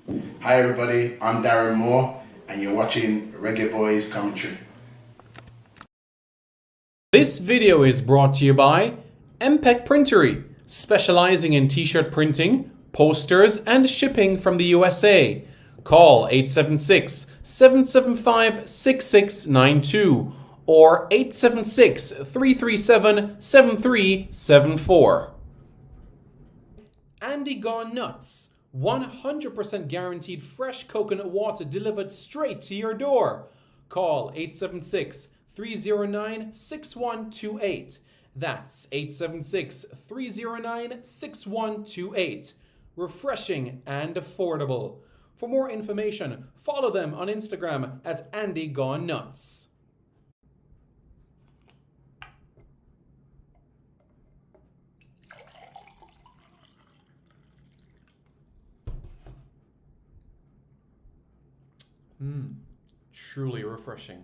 Hi everybody, I'm Darren Moore and you're watching Reggae Boys Commentary. This video is brought to you by MPEC Printery, specializing in t-shirt printing, posters, and shipping from the USA. Call 876-775-6692 or 876-337-7374. Andy Gone Nuts, 100% guaranteed fresh coconut water delivered straight to your door. Call 876-309-6128. That's 876-309-6128. Refreshing and affordable. For more information, follow them on Instagram at Andy Gone Nuts. Truly refreshing.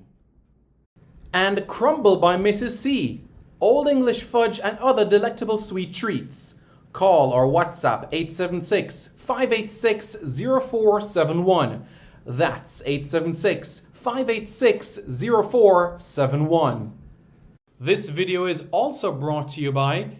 And Crumble by Mrs. C. Old English fudge and other delectable sweet treats. Call or WhatsApp 876-586-0471. That's 876-586-0471. This video is also brought to you by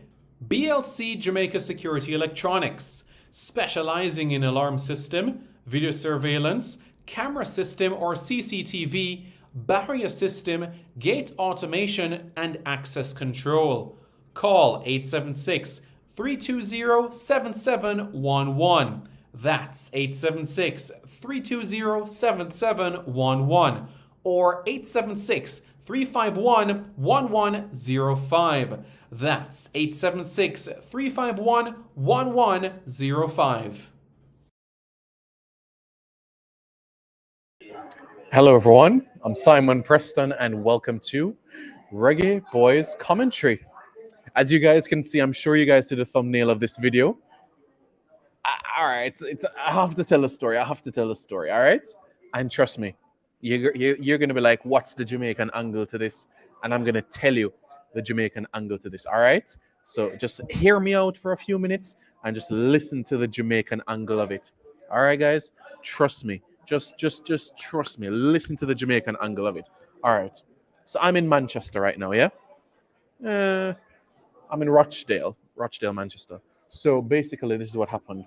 BLC Jamaica Security Electronics, specializing in alarm system, video surveillance, camera system or CCTV, barrier system, gate automation, and access control. Call 876-320-7711. That's 876-320-7711 or 876-351-1105. That's 876-351-1105. Hello everyone, I'm Simon Preston and welcome to Reggae Boys Commentary. As you guys can see, I'm sure you guys see the thumbnail of this video. Alright, I have to tell a story, alright? And trust me, you're going to be like, what's the Jamaican angle to this? And I'm going to tell you the Jamaican angle to this, alright? So just hear me out for a few minutes and just listen to the Jamaican angle of it. Alright guys, trust me. Just trust me. Listen to the Jamaican angle of it. All right. So I'm in Manchester right now, yeah? I'm in Rochdale, Manchester. So basically, this is what happened.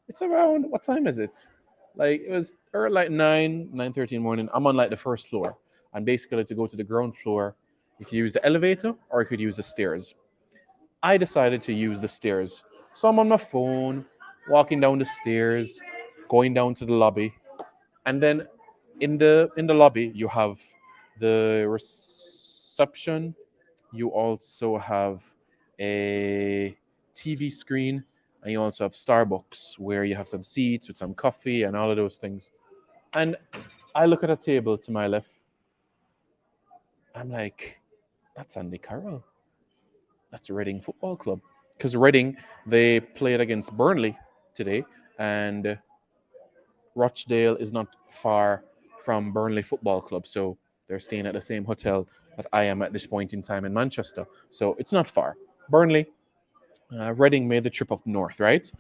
It's around, what time is it? Like, it was early, like 9:30 in the morning. I'm on like the first floor. And basically, to go to the ground floor, you could use the elevator or you could use the stairs. I decided to use the stairs. So I'm on my phone, walking down the stairs, going down to the lobby, and then in the lobby you have the reception. You also have a TV screen, and you also have Starbucks where you have some seats with some coffee and all of those things. And I look at a table to my left. I'm like, that's Andy Carroll. That's Reading Football Club. Because Reading, they played against Burnley today, and Rochdale is not far from Burnley Football Club, so they're staying at the same hotel that I am at this point in time in Manchester. So it's not far. Burnley, Reading made the trip up north, right?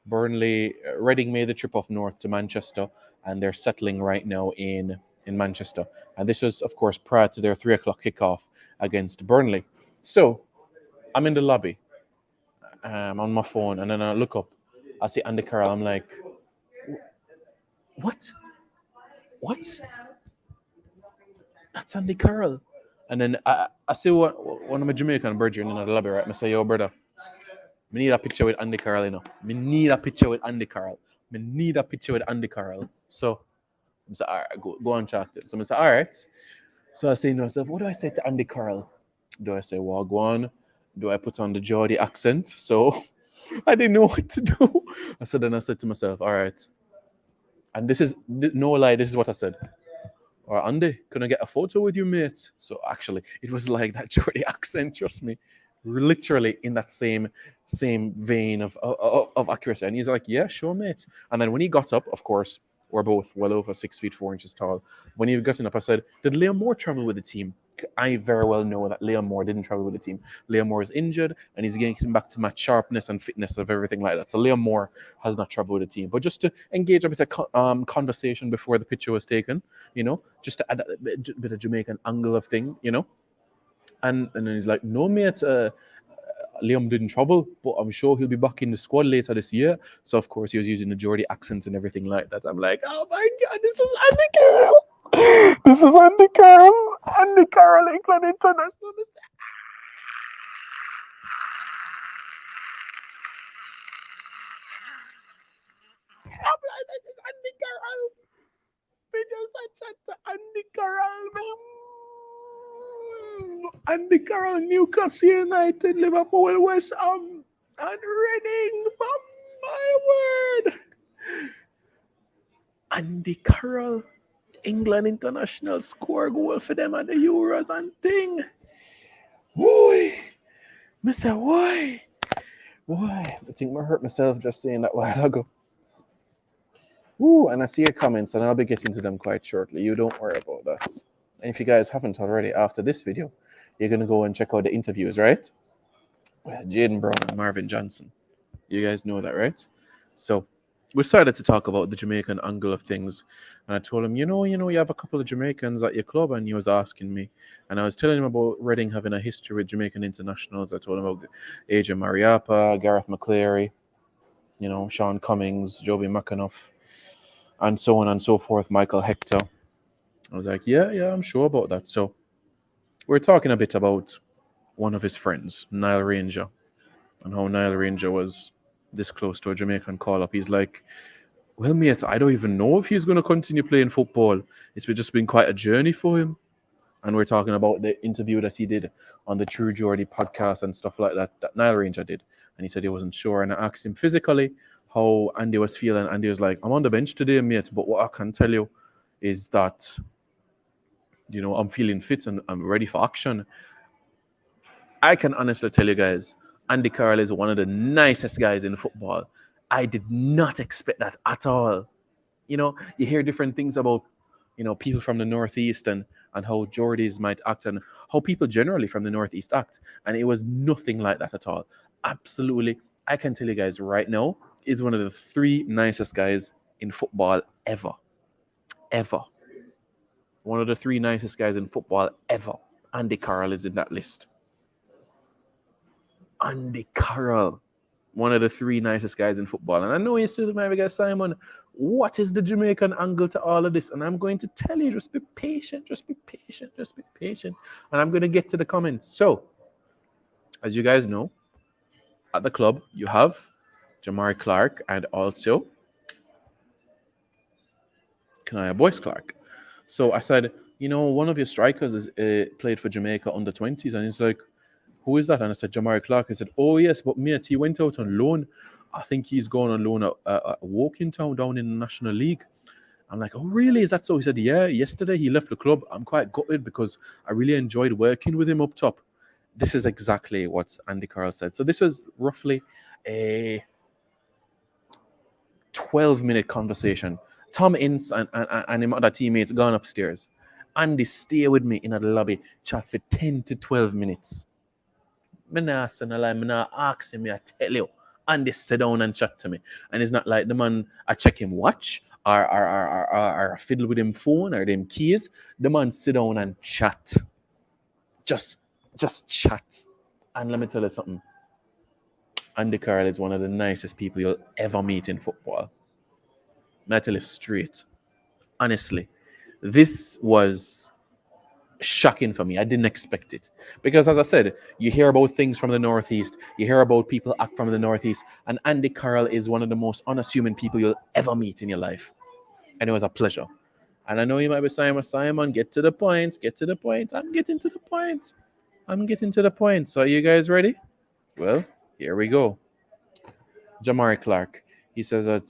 Reading made the trip up north to Manchester, and they're settling right now in Manchester. And this was, of course, prior to their 3 o'clock kickoff against Burnley. So I'm in the lobby, on my phone, and then I look up. I see Andy Carroll. I'm like, what? That's Andy Carroll. And then I see one of my Jamaican brethren in the lobby, right? I say, yo, brother, me need a picture with Andy Carroll, you know. Me need a picture with Andy Carroll. So I say, all right, go and chat it. So I say, all right. So I say to myself, what do I say to Andy Carroll? Do I say, well, go on? Do I put on the Geordie accent? So I didn't know what to do. Then I said to myself, all right. And this is no lie, this is what I said. Or Andy, can I get a photo with you, mate? So actually, it was like that Geordie accent, trust me. Literally in that same vein of accuracy. And he's like, yeah, sure, mate. And then when he got up, of course, we're both well over 6 feet 4 inches tall. When he got up, I said, did Liam Moore travel with the team? I very well know that Liam Moore didn't travel with the team. Liam Moore is injured, and he's getting back to match sharpness and fitness of everything like that. So Liam Moore has not traveled with the team. But just to engage a bit of conversation before the picture was taken, just to add a bit of Jamaican angle of thing, And then he's like, no, mate, Liam didn't travel, but I'm sure he'll be back in the squad later this year. So, of course, he was using the Geordie accent and everything like that. I'm like, oh my God, this is Andy Carroll. This is Andy Carroll. Andy Carroll, England International. I'm like, this is Andy Carroll. We just a chat to Andy Carroll, man. Andy Carroll, Newcastle United, Liverpool, West Ham, and Reading. My word. Andy Carroll, England International, score goal for them at the Euros and thing. Why? I said, why? Why? I think I hurt myself just saying that a while ago. Ooh, and I see your comments, and I'll be getting to them quite shortly. You don't worry about that. And if you guys haven't already, after this video, you're going to go and check out the interviews, right? With Jaden Brown and Marvin Johnson. You guys know that, right? So we started to talk about the Jamaican angle of things. And I told him, you have a couple of Jamaicans at your club, and he was asking me. And I was telling him about Reading having a history with Jamaican internationals. I told him about Adrian Mariappa, Gareth McCleary, Sean Cummings, Joby McAnuff, and so on and so forth, Michael Hector. I was like, yeah, I'm sure about that. So we're talking a bit about one of his friends, Nile Ranger, and how Nile Ranger was this close to a Jamaican call-up. He's like, well, mate, I don't even know if he's going to continue playing football. It's just been quite a journey for him. And we're talking about the interview that he did on the True Geordie podcast and stuff like that Nile Ranger did. And he said he wasn't sure. And I asked him physically how Andy was feeling. Andy was like, I'm on the bench today, mate, but what I can tell you is that, I'm feeling fit and I'm ready for action. I can honestly tell you guys, Andy Carroll is one of the nicest guys in football. I did not expect that at all. You hear different things about, people from the Northeast and how Geordies might act and how people generally from the Northeast act. And it was nothing like that at all. Absolutely. I can tell you guys right now, he's one of the 3 nicest guys in football ever. Ever. One of the 3 nicest guys in football ever. Andy Carroll is in that list. Andy Carroll, one of the 3 nicest guys in football. And I know you still might be guys, Simon, what is the Jamaican angle to all of this? And I'm going to tell you, just be patient. And I'm going to get to the comments. So, as you guys know, at the club, you have Jamari Clark and also Kanaya Boyce Clark. So I said, one of your strikers is played for Jamaica under 20s. And he's like, who is that? And I said, Jamari Clark. He said, oh, yes, but mate, he went out on loan. I think he's going on loan at Woking Town down in the National League. I'm like, oh, really? Is that so? He said, yeah, yesterday he left the club. I'm quite gutted because I really enjoyed working with him up top. This is exactly what Andy Carroll said. So this was roughly a 12-minute conversation. Tom Ince and him other teammates gone upstairs. Andy stay with me in the lobby, chat for 10 to 12 minutes. I'm not ask him, I tell you. Andy sit down and chat to me. And it's not like the man, I check him watch or fiddle with him phone or them keys. The man sit down and chat. Just chat. And let me tell you something. Andy Carroll is one of the nicest people you'll ever meet in football. I tell you straight. Honestly, this was shocking for me. I didn't expect it. Because as I said, you hear about things from the Northeast. You hear about people act from the Northeast. And Andy Carroll is one of the most unassuming people you'll ever meet in your life. And it was a pleasure. And I know you might be saying, Simon, get to the point. I'm getting to the point. So are you guys ready? Well, here we go. Jamari Clark. He says that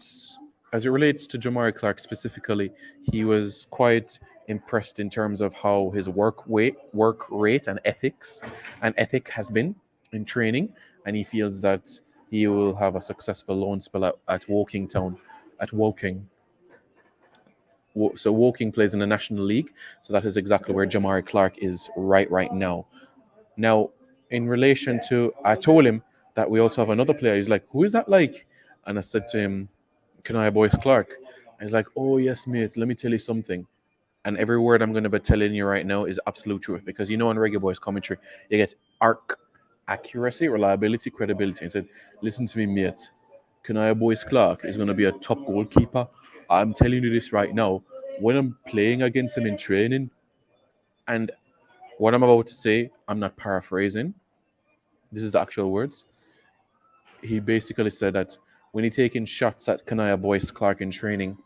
as it relates to Jamari Clark specifically, he was quite impressed in terms of how his work rate and ethic has been in training, and he feels that he will have a successful loan spell at Woking Town, at Woking. So Woking plays in the National League, so that is exactly where Jamari Clark is right now. Now, in relation to, I told him that we also have another player. He's like, "Who is that like?" And I said to him, "Kanaya Boyce Clark." And he's like, "Oh yes, mate. Let me tell you something." And every word I'm going to be telling you right now is absolute truth, because you know on Reggae Boys commentary you get arc, accuracy, reliability, credibility. He said, "Listen to me, mate. Kanaya Boyce Clark is going to be a top goalkeeper. I'm telling you this right now. When I'm playing against him in training, and what I'm about to say, I'm not paraphrasing. This is the actual words. He basically said that when you're taking shots at Kanaya Boyce Clark in training,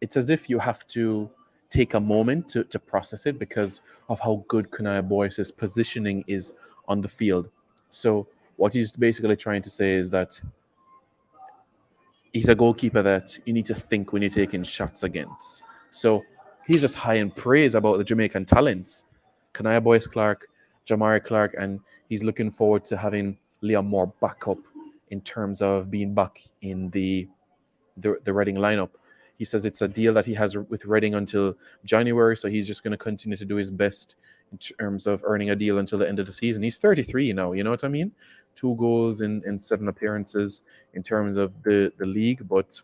it's as if you have to take a moment to process it because of how good Kanaya Boyce's positioning is on the field. So what he's basically trying to say is that he's a goalkeeper that you need to think when you're taking shots against. So he's just high in praise about the Jamaican talents. Kanaya Boyce Clark, Jamari Clark, and he's looking forward to having Liam Moore back up in terms of being back in the Reading lineup. He says it's a deal that he has with Reading until January, so he's just going to continue to do his best in terms of earning a deal until the end of the season. He's 33 now, you know what I mean? 2 goals in 7 appearances in terms of the league, but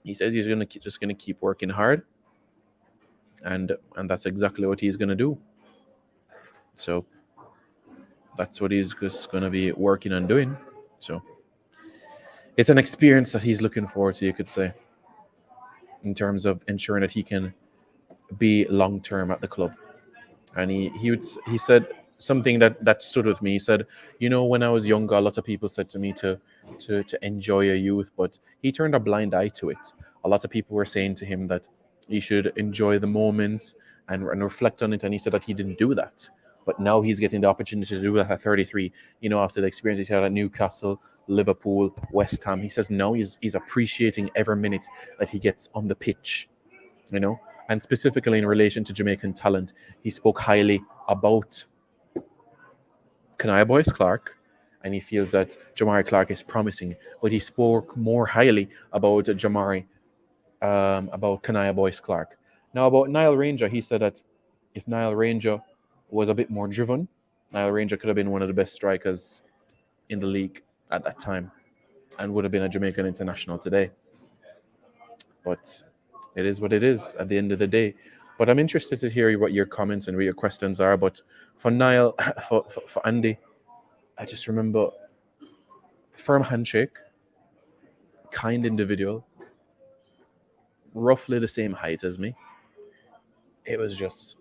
he says he's just going to keep working hard, and that's exactly what he's going to do. So that's what he's just going to be working on doing. So it's an experience that he's looking forward to, you could say, in terms of ensuring that he can be long term at the club. And he said something that stood with me. He said, "You know, when I was younger, a lot of people said to me to enjoy your youth, but he turned a blind eye to it. A lot of people were saying to him that he should enjoy the moments and reflect on it, and he said that he didn't do that. But now he's getting the opportunity to do that at 33. You know, after the experience he had at Newcastle, Liverpool, West Ham, he says now he's appreciating every minute that he gets on the pitch. You know, and specifically in relation to Jamaican talent, he spoke highly about Kanaya Boyce Clark, and he feels that Jamari Clark is promising. But he spoke more highly about about Kanaya Boyce Clark. Now, about Nile Ranger, he said that if Nile Ranger was a bit more driven, Nile Ranger could have been one of the best strikers in the league at that time and would have been a Jamaican international today. But it is what it is at the end of the day. But I'm interested to hear what your comments and what your questions are. But for Niall, for Andy, I just remember firm handshake, kind individual, roughly the same height as me. It was just,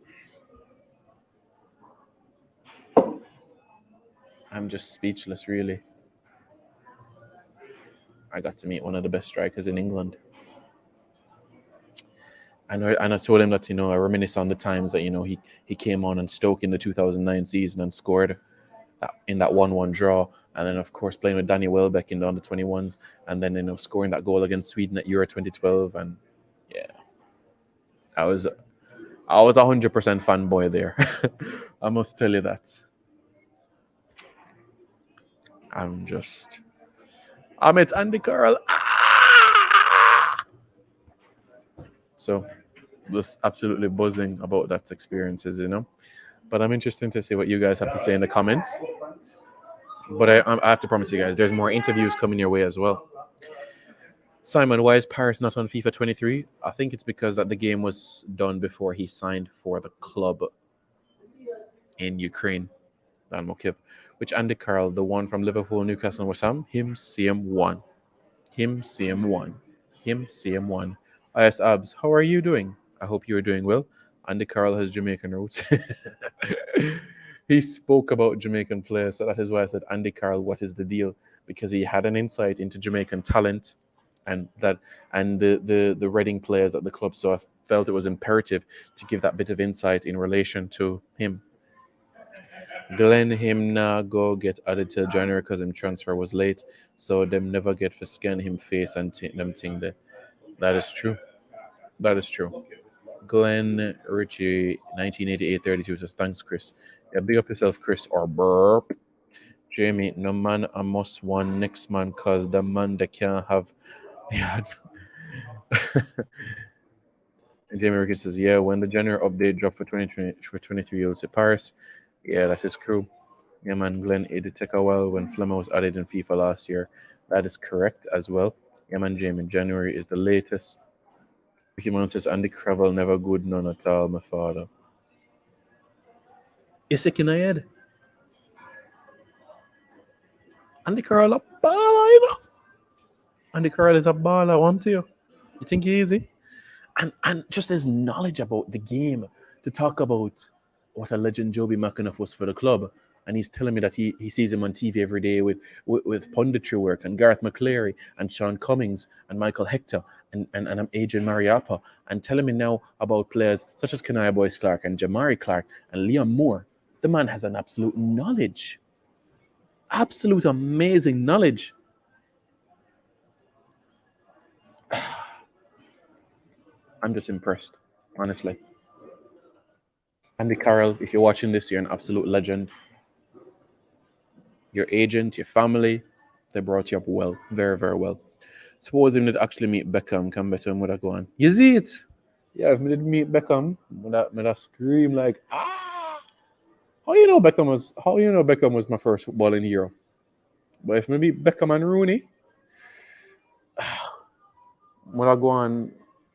I'm just speechless, really. I got to meet one of the best strikers in England. And I told him that, you know, I reminisce on the times that, you know, he came on and Stoke in the 2009 season and scored in that 1-1 draw, and then of course playing with Danny Welbeck in the under 21s, and then, you know, scoring that goal against Sweden at Euro 2012. And yeah, I was 100% fanboy there. I must tell you that. It's Andy Carroll. So just absolutely buzzing about that experiences, you know. But I'm interested to see what you guys have to say in the comments. But I have to promise you guys, there's more interviews coming your way as well. Simon, why is Paris not on FIFA 23? I think it's because that the game was done before he signed for the club in Ukraine. Which Andy Carroll, the one from Liverpool, Newcastle, and West Ham? Him, CM1. Him, CM1. Him, CM1. IS Abs, how are you doing? I hope you are doing well. Andy Carroll has Jamaican roots. He spoke about Jamaican players, so that is why I said, Andy Carroll, what is the deal? Because he had an insight into Jamaican talent and the Reading players at the club. So I felt it was imperative to give that bit of insight in relation to him. Glenn him now go get added till January because him transfer was late, so them never get for scan him face and them thing there. That is true. That is true. Glenn Ritchie, 1988-32 says, thanks, Chris. Yeah, big up yourself, Chris, or burp. Jamie, no man, I must one next man because the man that can't have. Yeah. Jamie Ricky says, yeah, when the January update dropped for 2020 for 23, you'll say Paris. Yeah, that is true. Yeah, man, Glenn, it did take a while when Flemmer was added in FIFA last year. That is correct as well. Yeah, man, Jamie, January is the latest. Ricky Man says, Andy Carroll never good, none at all, my father. You sick in the head? Andy Carroll a baller, you know? Andy Carroll is a baller, won't you? You think he's easy? And just his knowledge about the game to talk about what a legend Joby McAnuff was for the club. And he's telling me that he sees him on TV every day with punditry work and Gareth McCleary and Sean Cummings and Michael Hector and Adrian Mariappa, and telling me now about players such as Kanaya Boyce Clark and Jamari Clark and Liam Moore. The man has an absolute knowledge. Absolute amazing knowledge. I'm just impressed, honestly. Andy Carroll, if you're watching this, you're an absolute legend. Your agent, your family, they brought you up well, very, very well. Suppose him did actually meet Beckham, come better and would have gone, you see it? Yeah, if we did meet Beckham, would have scream like, ah! How you know Beckham was my first footballing hero? But if maybe Beckham and Rooney, would I go on?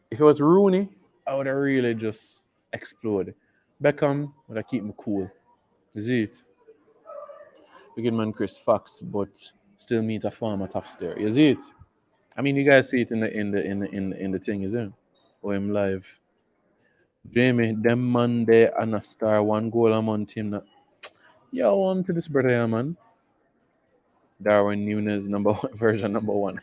If it was Rooney, I would have really just explode. Beckham would have keep me cool. You see it? Wicked man Chris Fox, but still meet a farmer top stair. You see it? I mean, you guys see it in the thing, isn't it? Oh, him live. Jamie, them Monday and a star 1 goal a month team. That yo, on to this brother, yeah, man. Darwin Nunes number one, version number 1.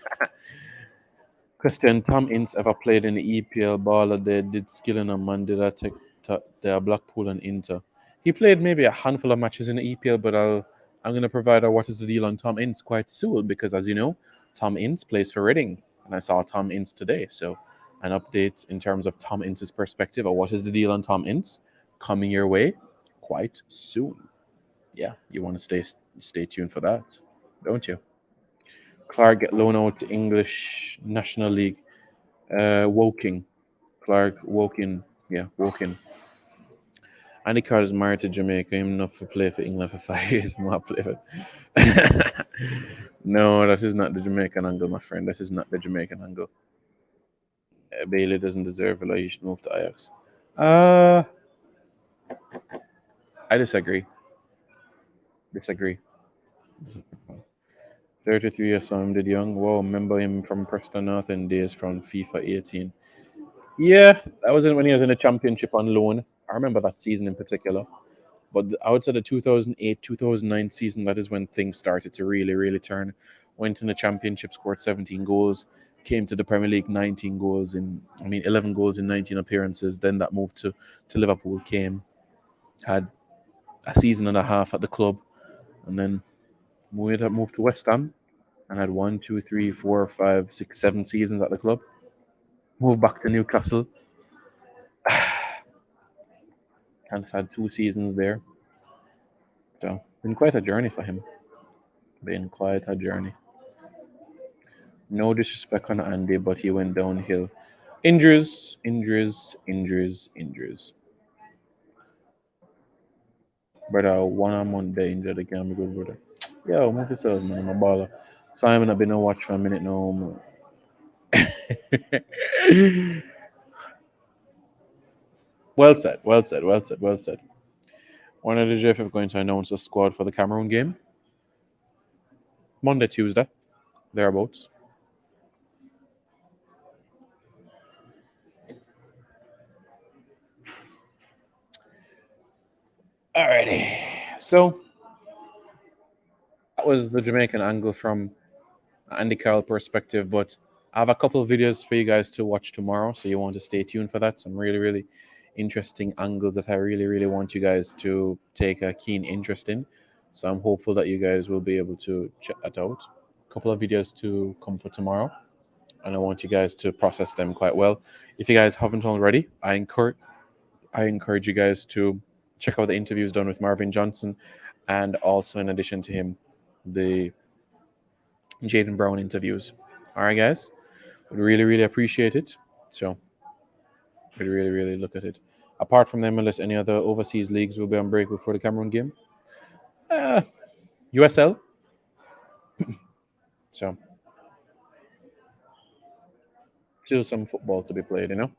Christian Tom Ince ever played in the EPL baller. They did skilling a man. Did I take their Blackpool and Inter? He played maybe a handful of matches in the EPL, but I'm going to provide a what is the deal on Tom Ince quite soon because, as you know, Tom Ince plays for Reading, and I saw Tom Ince today. So, an update in terms of Tom Ince's perspective of what is the deal on Tom Ince coming your way quite soon. Yeah, you want to stay tuned for that, don't you? Clark get loaned out to English National League. Woking. Clark Woking. Yeah, Woking. Andy Carroll is married to Jamaica. Him enough to play for England for 5 years. More play for. No, that is not the Jamaican angle, my friend. That is not the Jamaican angle. Bailey doesn't deserve it. He should move to Ajax. I disagree. 33 years old, did young. Wow, remember him from Preston North End days from FIFA 18. Yeah, that was when he was in the championship on loan. I remember that season in particular. But I would say the 2008, 2009 season, that is when things started to really, really turn. Went in the championship, scored 17 goals, came to the Premier League, 11 goals in 19 appearances. Then that move to Liverpool came, had a season and a half at the club, and then moved to West Ham and had 1, 2, 3, 4, 5, 6, 7 seasons at the club. Moved back to Newcastle. And had 2 seasons there. So, been quite a journey for him. Been quite a journey. No disrespect on Andy, but he went downhill. Injuries. Brother, 1 month they injured again, good brother. Yo, move yourself, man. I'm a baller. Simon, I've been a watch for a minute now. Well said. One of the JFF going to announce a squad for the Cameroon game. Monday, Tuesday, thereabouts. Alrighty. So that was the Jamaican angle from Andy Carroll perspective, but I have a couple of videos for you guys to watch tomorrow, so you want to stay tuned for that. Some really, really interesting angles that I really, really want you guys to take a keen interest in. So I'm hopeful that you guys will be able to check that out. A couple of videos to come for tomorrow, and I want you guys to process them quite well. If you guys haven't already, I encourage you guys to check out the interviews done with Marvin Johnson, and also in addition to him, the Jaden Brown interviews. All right, guys, would really, really appreciate it. So Really, really, really look at it. Apart from the MLS, any other overseas leagues will be on break before the Cameroon game? USL. So still some football to be played, you know.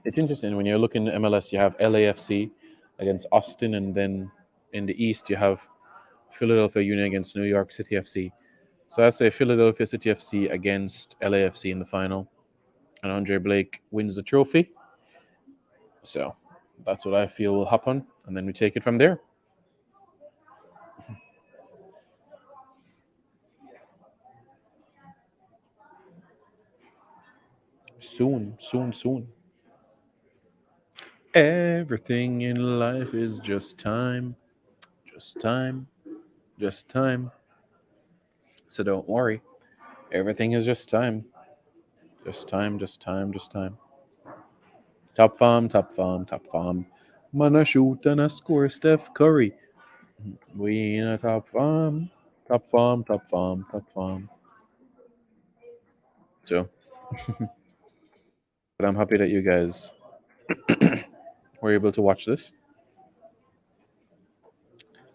It's interesting when you're looking at MLS, you have LAFC against Austin, and then in the East you have Philadelphia Union against New York City FC. So I say Philadelphia City FC against LAFC in the final, and Andre Blake wins the trophy. So that's what I feel will happen, and then we take it from there. Soon, soon, soon. Everything in life is just time, just time, just time. So don't worry. Everything is just time. Just time, just time, just time. Top farm, top farm, top farm. Man, I shoot and I score Steph Curry. We in a top farm, top farm, top farm, top farm. So, but I'm happy that you guys were able to watch this.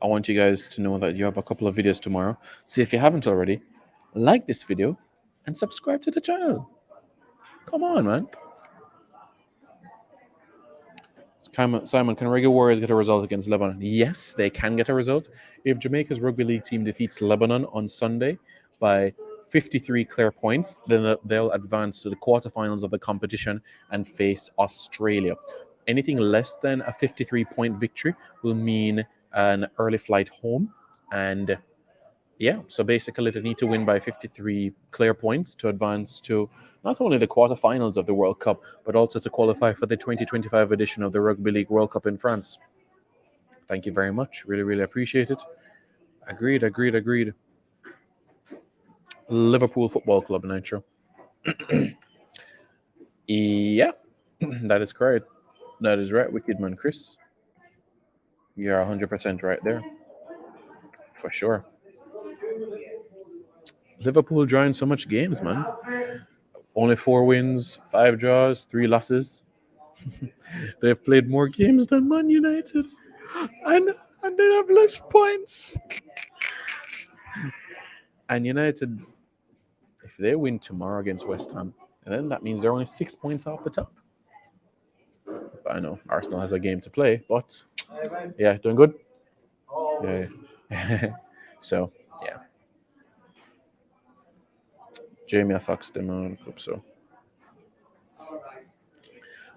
I want you guys to know that you have a couple of videos tomorrow. So if you haven't already, like this video and subscribe to the channel. Come on, man. Simon, can Reggae Warriors get a result against Lebanon? Yes, they can get a result. If Jamaica's rugby league team defeats Lebanon on Sunday by 53 clear points, then they'll advance to the quarterfinals of the competition and face Australia. Anything less than a 53-point victory will mean an early flight home. And yeah, so basically they need to win by 53 clear points to advance to not only the quarterfinals of the World Cup, but also to qualify for the 2025 edition of the Rugby League World Cup in France. Thank you very much. Really, really appreciate it. Agreed, agreed, agreed. Liverpool Football Club, Nitro. Yeah, that is correct. That is right, Wicked Man Chris. You're 100% right there. For sure. Liverpool drawing so much games, man. Only 4 wins, 5 draws, 3 losses. They've played more games than Man United, and they have less points. And United, if they win tomorrow against West Ham, then that means they're only 6 points off the top. But I know Arsenal has a game to play, but yeah, doing good. Yeah. So yeah. Jamie Fox them on the club, so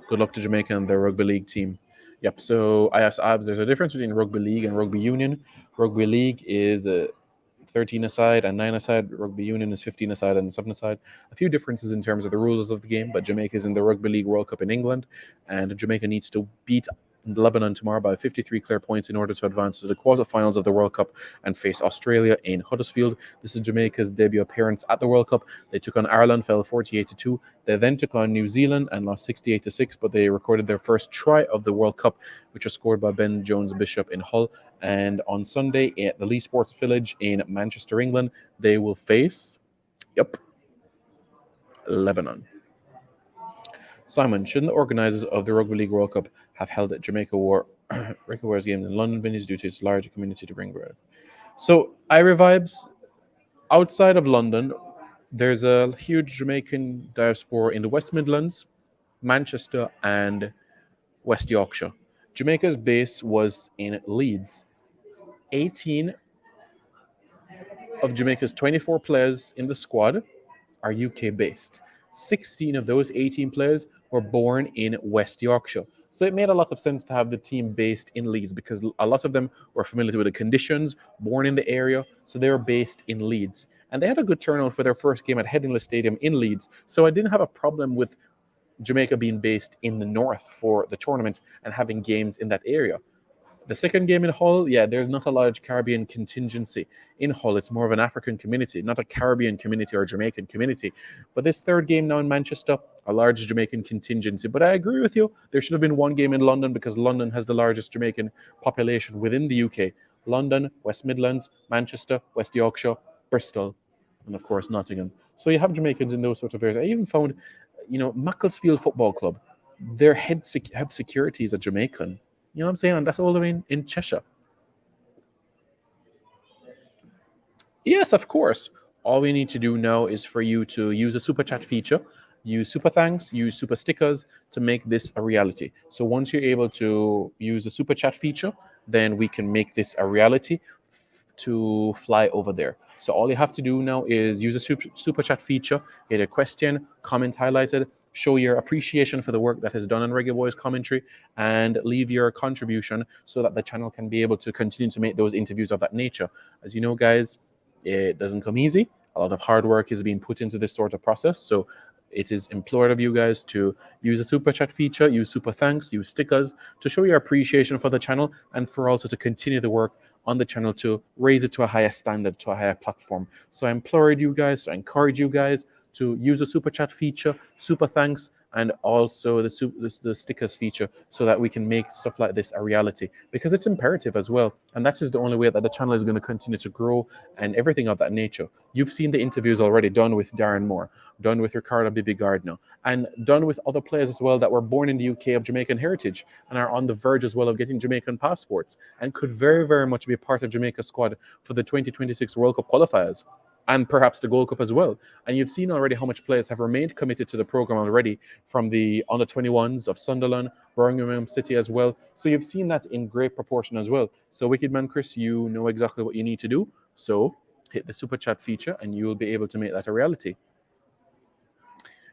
good luck to Jamaica and their rugby league team. Yep. So I asked Abs, there's a difference between rugby league and rugby union. Rugby league is 13 aside and 9 aside. Rugby union is 15 aside and 7 aside. A few differences in terms of the rules of the game, but Jamaica is in the Rugby League World Cup in England, and Jamaica needs to beat Lebanon tomorrow by 53 clear points in order to advance to the quarterfinals of the World Cup and face Australia in Huddersfield. This is Jamaica's debut appearance at the World Cup. They took on Ireland, fell 48-2. They then took on New Zealand and lost 68-6, but they recorded their first try of the World Cup, which was scored by Ben Jones Bishop in Hull. And on Sunday at the Lee Sports Village in Manchester, England, they will face, Lebanon. Simon, shouldn't the organisers of the Rugby League World Cup have held at Jamaica Warriors games in London venues due to its larger community to bring growth? So, Ira vibes, outside of London, there's a huge Jamaican diaspora in the West Midlands, Manchester, and West Yorkshire. Jamaica's base was in Leeds. 18 of Jamaica's 24 players in the squad are UK based. 16 of those 18 players were born in West Yorkshire. So it made a lot of sense to have the team based in Leeds because a lot of them were familiar with the conditions, born in the area, so they were based in Leeds. And they had a good turnout for their first game at Headingley Stadium in Leeds. So I didn't have a problem with Jamaica being based in the north for the tournament and having games in that area. The second game in Hull, there's not a large Caribbean contingency. In Hull, it's more of an African community, not a Caribbean community or Jamaican community. But this third game now in Manchester, a large Jamaican contingency. But I agree with you, there should have been one game in London because London has the largest Jamaican population within the UK. London, West Midlands, Manchester, West Yorkshire, Bristol, and of course Nottingham. So you have Jamaicans in those sorts of areas. I even found, Macclesfield Football Club. Their head security is a Jamaican. You know what I'm saying? And that's all the way in Cheshire. Yes, of course. All we need to do now is for you to use the super chat feature, use super thanks, use super stickers to make this a reality. So once you're able to use the super chat feature, then we can make this a reality to fly over there. So all you have to do now is use the super chat feature, get a question, comment highlighted, show your appreciation for the work that is done on Reggae Boys commentary, and leave your contribution so that the channel can be able to continue to make those interviews of that nature. As you know, guys, it doesn't come easy. A lot of hard work is being put into this sort of process. So it is implored of you guys to use the super chat feature, use super thanks, use stickers to show your appreciation for the channel and for also to continue the work on the channel to raise it to a higher standard, to a higher platform. So I implored you guys, I encourage you guys to use the super chat feature, super thanks, and also the stickers feature so that we can make stuff like this a reality, because it's imperative as well. And that is the only way that the channel is going to continue to grow and everything of that nature. You've seen the interviews already done with Darren Moore, done with Ricardo Bibi Gardner, and done with other players as well that were born in the UK of Jamaican heritage and are on the verge as well of getting Jamaican passports and could very, very much be part of Jamaica's squad for the 2026 World Cup qualifiers and perhaps the Gold Cup as well. And you've seen already how much players have remained committed to the program already, from the under 21s of Sunderland, Birmingham City as well. So you've seen that in great proportion as well. So Wicked Man Chris, you know exactly what you need to do. So hit the super chat feature and you will be able to make that a reality.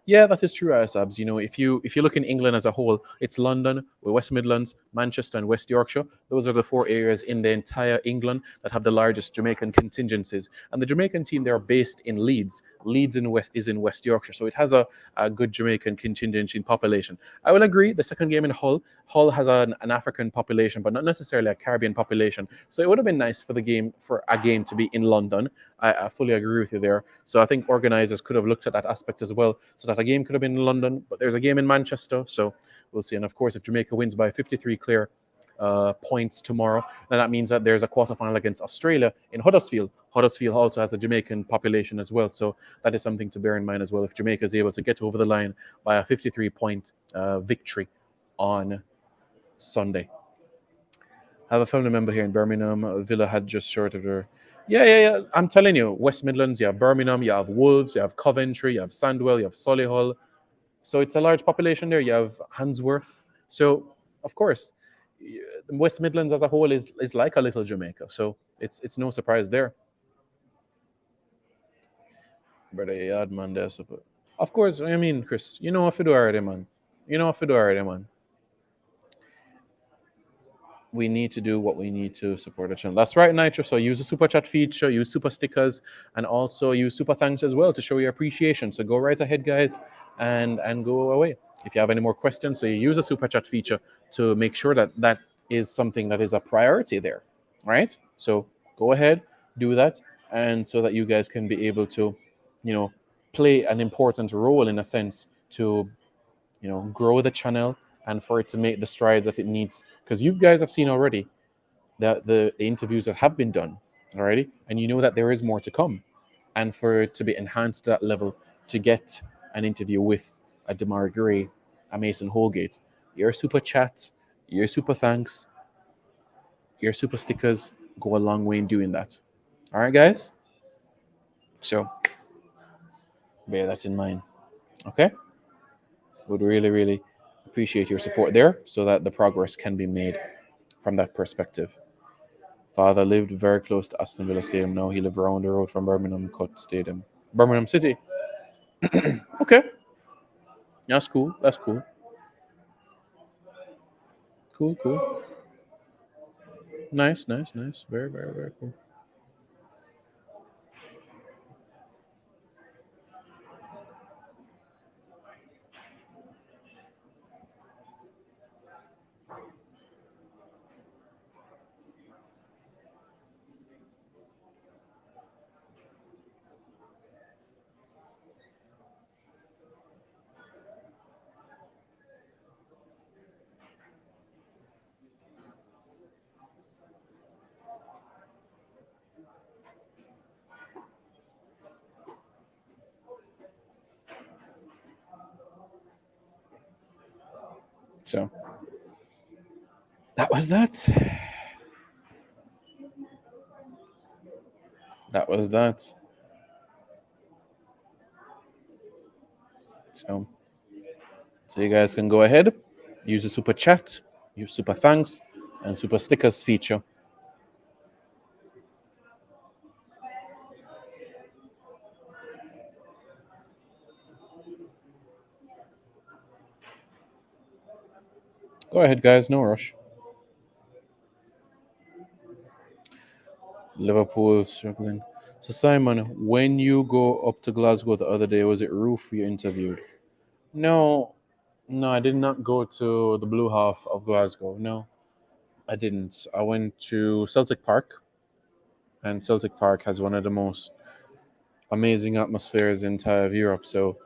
Yeah, that is true, Asabs. You know, if you look in England as a whole, it's London, West Midlands, Manchester, and West Yorkshire. Those are the four areas in the entire England that have the largest Jamaican contingencies. And the Jamaican team, they are based in Leeds. Leeds is in West Yorkshire, so it has a good Jamaican contingency in population. I will agree. The second game in Hull, Hull has an African population, but not necessarily a Caribbean population. So it would have been nice for a game to be in London. I fully agree with you there. So I think organisers could have looked at that aspect as well, so that a game could have been in London, but there's a game in Manchester, so we'll see. And of course, if Jamaica wins by 53 clear points tomorrow, then that means that there's a quarterfinal against Australia in Huddersfield. Huddersfield also has a Jamaican population as well, so that is something to bear in mind as well. If Jamaica is able to get over the line by a 53-point victory on Sunday. I have a family member here in Birmingham. Villa had just short of their. Yeah. I'm telling you, West Midlands, you have Birmingham, you have Wolves, you have Coventry, you have Sandwell, you have Solihull. So it's a large population there. You have Handsworth. So, of course, West Midlands as a whole is like a little Jamaica. So it's no surprise there. Brother, yeah, man, there. Of course, I mean, Chris, you know what to do already, man. We need to do what we need to support the channel. That's right, Nitro. So use the super chat feature, use super stickers, and also use super thanks as well to show your appreciation. So go right ahead, guys, and go away. If you have any more questions, so you use the super chat feature to make sure that that is something that is a priority there, right? So go ahead, do that, and so that you guys can be able to, play an important role in a sense to grow the channel and for it to make the strides that it needs. Because you guys have seen already that the interviews that have been done already, and you know that there is more to come. And for it to be enhanced to that level, to get an interview with a Damar Gray, a Mason Holgate, your super chat, your super thanks, your super stickers go a long way in doing that. All right, guys? So bear that in mind. Okay? Would really, really appreciate your support there so that the progress can be made from that perspective. Father lived very close to Aston Villa Stadium. Now he lives around the road from Birmingham City. Okay. That's cool. Cool. Nice. Very, very, very cool. So that was that. That was that. So you guys can go ahead, use the super chat, use super thanks, and super stickers feature. Go ahead, guys, no rush. Liverpool struggling. So Simon, when you go up to Glasgow the other day, was it Roof you interviewed? No, I did not go to the blue half of Glasgow. No, I didn't. I went to Celtic Park, and Celtic Park has one of the most amazing atmospheres in entire Europe. So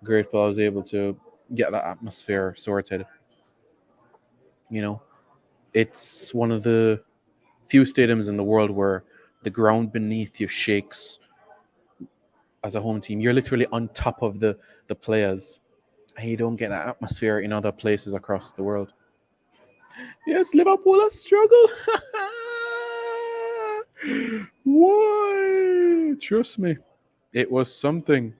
grateful I was able to get that atmosphere sorted. You know, it's one of the few stadiums in the world where the ground beneath you shakes as a home team. You're literally on top of the players, and you don't get that atmosphere in other places across the world. Yes, Liverpool has struggled. Why? Trust me, it was something.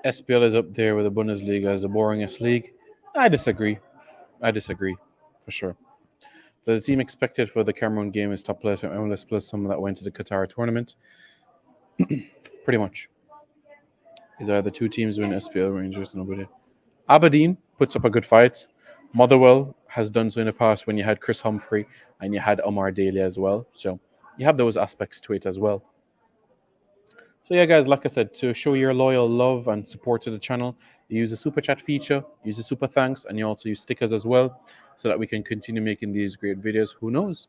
SPL is up there with the Bundesliga as the boringest league. I disagree. For sure. The team expected for the Cameroon game is top place from MLS plus some that went to the Qatar tournament. Pretty much. These are the two teams win SPL, Rangers, nobody. Aberdeen puts up a good fight. Motherwell has done so in the past when you had Chris Humphrey and you had Omar Daly as well. So you have those aspects to it as well. So yeah, guys, like I said, to show your loyal love and support to the channel, you use the super chat feature, use the super thanks, and you also use stickers as well, so that we can continue making these great videos. Who knows?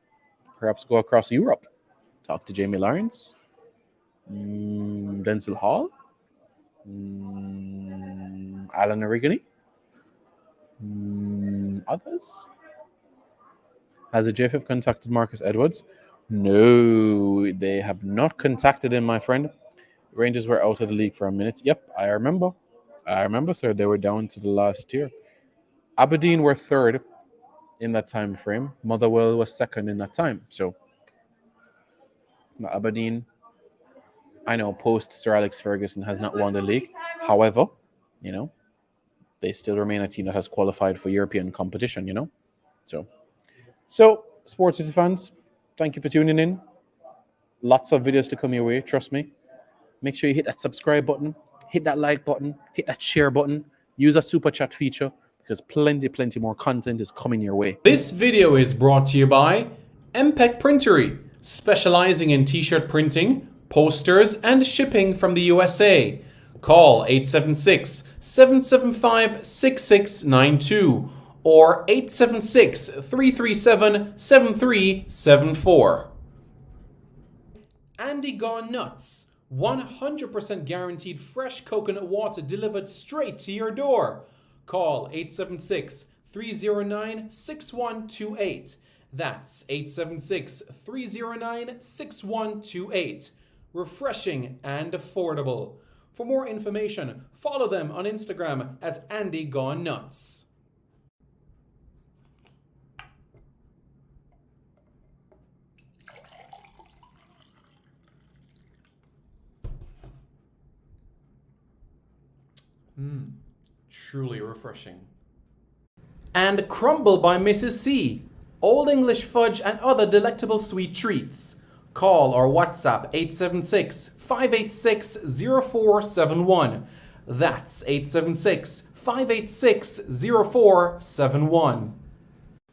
Perhaps go across Europe, talk to Jamie Lawrence, Denzel Hall, Alan Origani, others. Has the JFF contacted Marcus Edwards? No, they have not contacted him, my friend. Rangers were out of the league for a minute. Yep, I remember. Sir. They were down to the last tier. Aberdeen were third in that time frame. Motherwell was second in that time. So, Aberdeen, I know, post Sir Alex Ferguson has not won the league. However, they still remain a team that has qualified for European competition, So, Sports City fans, thank you for tuning in. Lots of videos to come your way, trust me. Make sure you hit that subscribe button, hit that like button, hit that share button, use a super chat feature, because plenty more content is coming your way. This video is brought to you by MPEC Printery, specializing in t-shirt printing, posters, and shipping from the USA. Call 876-775-6692 or 876-337-7374. Andy Gone Nuts, 100% guaranteed fresh coconut water delivered straight to your door. Call 876-309-6128. That's 876-309-6128. Refreshing and affordable. For more information, follow them on Instagram at Andy Gone Nuts. Truly refreshing. And Crumble by Mrs. C. Old English fudge and other delectable sweet treats. Call or WhatsApp 876-586-0471. That's 876-586-0471.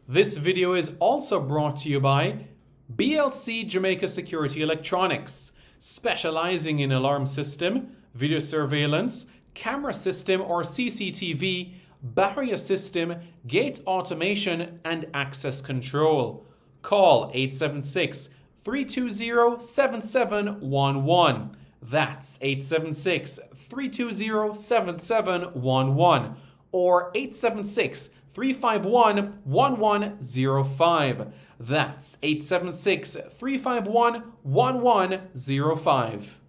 This video is also brought to you by BLC Jamaica Security Electronics, specializing in alarm system, video surveillance, camera system or CCTV, barrier system, gate automation, and access control. Call 876-320-7711. That's 876-320-7711 or 876-351-1105. That's 876-351-1105.